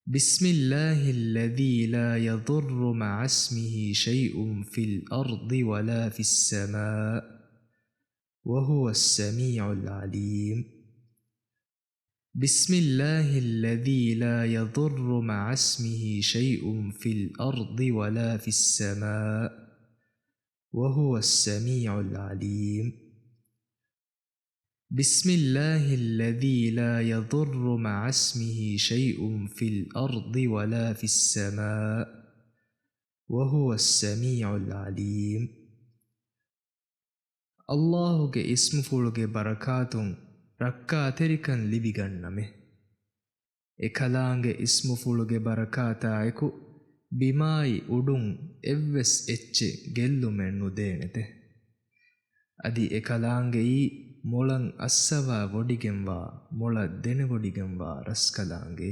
بسم الله الذي لا يضر مع اسمه شيء في الأرض ولا في السماء وهو السميع العليم. بسم الله الذي لا يضر مع اسمه شيء في الأرض ولا في السماء وهو السميع العليم. بسم الله الذي لا يضر مع اسمه شيء في الأرض ولا في السماء وهو السميع العليم. الله کے اسم فلوگے برکاتوں رکھا تیرکن لبگن نمے ekalaange ismu fuluge barakata eku bimai udun evves ecche gellumen nudenete adi ekalaange i molan assawa vodigenwa mola denegodigenwa raskalaange